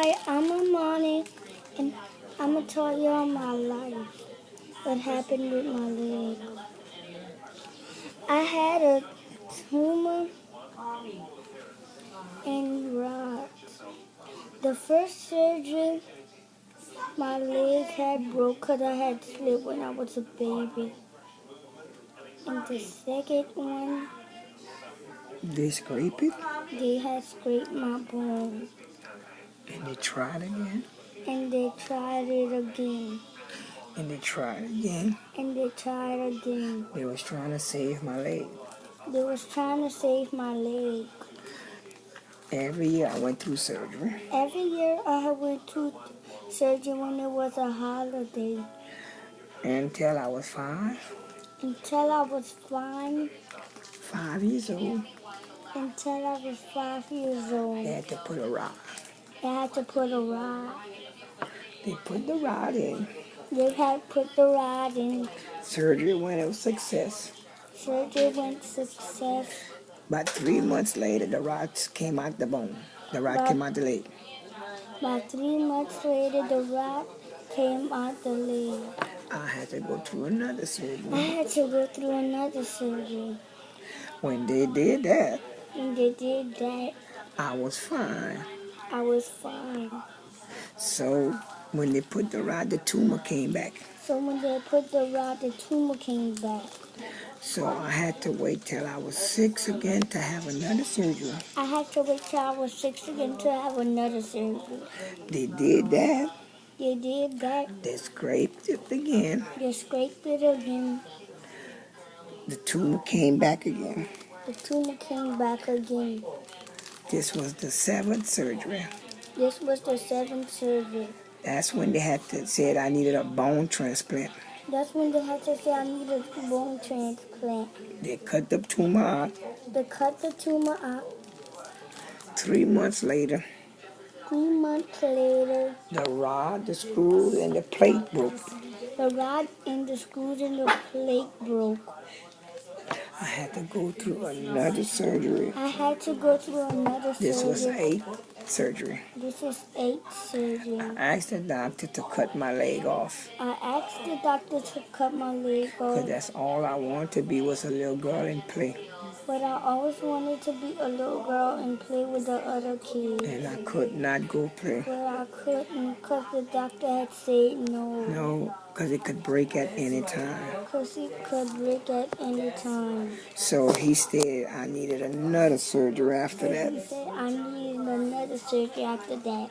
Hi, I'm Amani, and I'm gonna tell you all my life. What happened with my leg? I had a tumor and rods. The first surgery, my leg had broke because I had slipped when I was a baby. And the second one, They scrape it they had scraped my bone. and they tried again And they tried it again. and they tried again. And they tried again. They was trying to save my leg. They was trying to save my leg. Every year I went through surgery Every year I went to surgery when it was a holiday. until I was Until I was 5 years old. until I was 5 years They old. had to put a rod. They had to put a rod. They put the rod in. They had put the rod in. Surgery went a success. Surgery went success. About 3 months later, the rod came out the bone. The rod But came out the leg. about 3 months later, the rod came out the leg. I had to go through another I surgery. had to go through another surgery. When they did that, When they did that, I was fine. I was fine. So when they put the rod, the tumor came back. So when they put the rod, the tumor came back. So I had to wait till I was 6 again to have another surgery. I had to wait till I was 6 again to have another surgery. They did that. They did that. They scraped it again. They scraped it again. The tumor came back again. The tumor came back again. This was the 7th surgery. This was the 7th surgery. That's when they had to said I needed a bone transplant. That's when they had to say I needed a bone transplant. They cut the tumor out. They cut the tumor out. 3 months later, 3 months later, the rod, the screws, and the plate broke. the rod and the screws in the plate broke. I had to go through another surgery. I had to go through another This was surgery. 8th surgery. This is 8th surgery. I asked the doctor to cut my leg off. I asked the doctor to cut my leg Because off, that's all I wanted to be was a little girl and play. but I always wanted to be a little girl and play with the other kids. And I could not go play. But I couldn't because the doctor had said no. No, because it could break at any time. Because it could break at any time. So he said I needed another surgery after So he that. said I needed another surgery after that.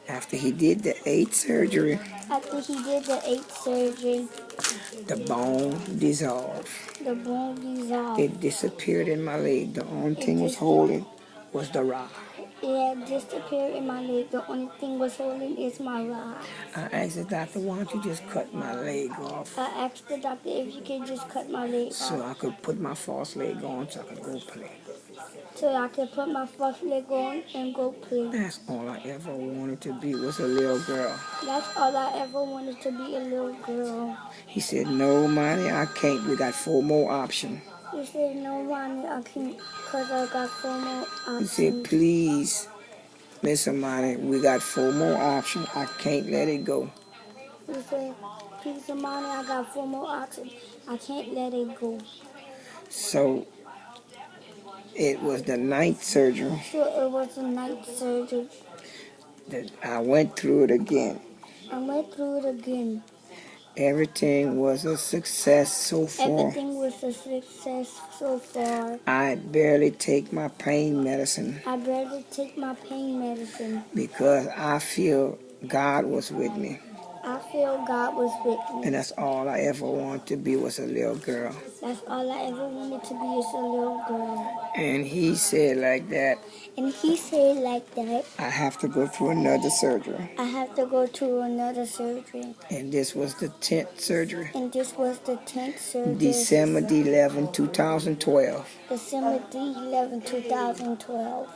After he did the 8th surgery, After he did the 8th surgery, the bone dissolved. the bone dissolved. It disappeared in my leg. The only thing was holding was the rod. It had disappeared in my leg. The only thing was holding is my rod. I asked the doctor, why don't you just cut my leg off I asked the doctor if you could just cut my leg so off I could put my false leg on so I could go play. so I could put my first leg on and go play. That's all I ever wanted to be was a little girl. That's all I ever wanted to be, a little girl. He said, no, Monty, I can't. We got 4 more options. He said, no, mommy, I can't because I got 4 more He said, options. please, Miss Amani, we got 4 more options. I can't let it go. He said, please, mommy, I got 4 more options. I can't let it go. So it was the 9th surgery So it was the 9th surgery. that I went through it again. I went through it again. Everything was a success so far. Everything was a success so far. I barely take my pain medicine I barely take my pain medicine. because I feel God was with me. I feel God was with me. And that's all I ever wanted to be was a little girl. That's all I ever wanted to be, is a little girl. And he said like that, And he said like that, I have to go through another surgery. I have to go to another surgery. And this was the 10th surgery. And this was the 10th surgery. December 11, 2012. December 11, 2012.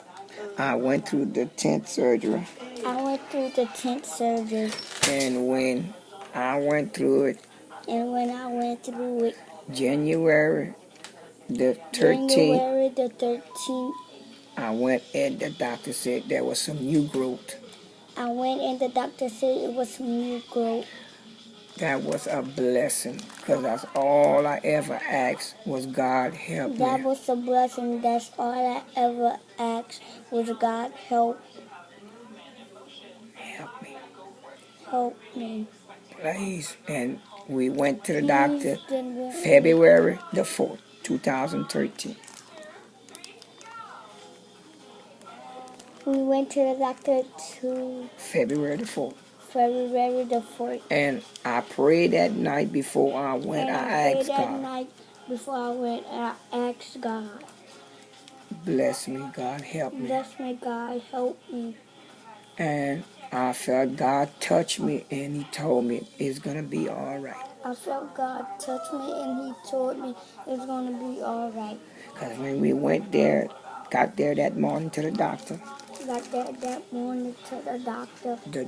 I went through the 10th surgery. I went through the 10th surgery. And when I went through it, And when I went through it, January the 13th, January the 13th, I went and the doctor said there was some new growth. I went and the doctor said it was new growth. That was a blessing, because that's all I ever asked was God help That me. was a blessing. That's all I ever asked was God help Help me, me. please. And we went to the Please doctor then went in. February the 4th, 2013. We went to the doctor to February the 4th. February the 4th. And I prayed that night before I went. And I I prayed asked that God, night before I went and I asked God. bless me, God, help me. Bless me, God, help me. And I felt God touch me, and He told me it's going to be all right. I felt God touch me and He told me it's going to be all right. Because when we went there, got there that morning to the doctor, Got there that morning to the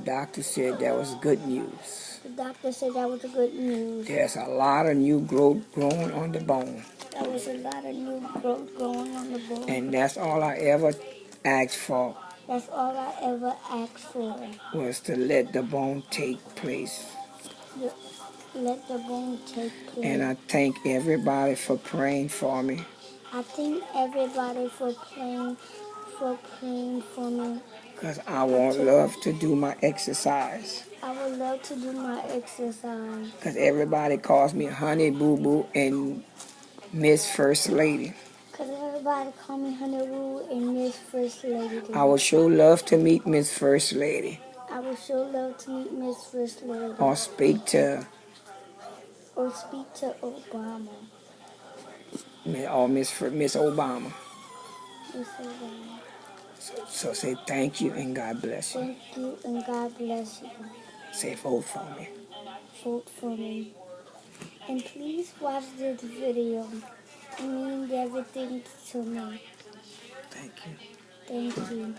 doctor said that was good news. the doctor said that was good news. There's a lot of new growth growing on the bone. There was a lot of new growth going on the bone. And that's all I ever asked for, That's all I ever asked for. was to let the bone take place. Let the bone take place. And I thank everybody for praying for me. I thank everybody for praying for me. Because I would love to do my exercise. I would love to do my exercise. Because everybody calls me Honey Boo Boo and Miss First Lady. Because everybody call me Honey Boo and Miss First Lady. I would sure love to meet Miss First Lady. I would sure love to meet Miss First Lady. Or speak to Obama. Or Miss Obama. Miss Obama. So say thank you and God bless you. Thank you and God bless you. Say vote for me. Vote for me. And please watch this video. It means everything to me. Thank you. Thank you.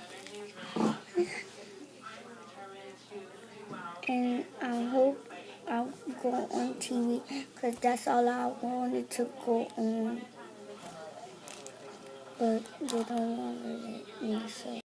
And I hope I'll go on TV because that's all I wanted to go on. But they don't want to let me, so.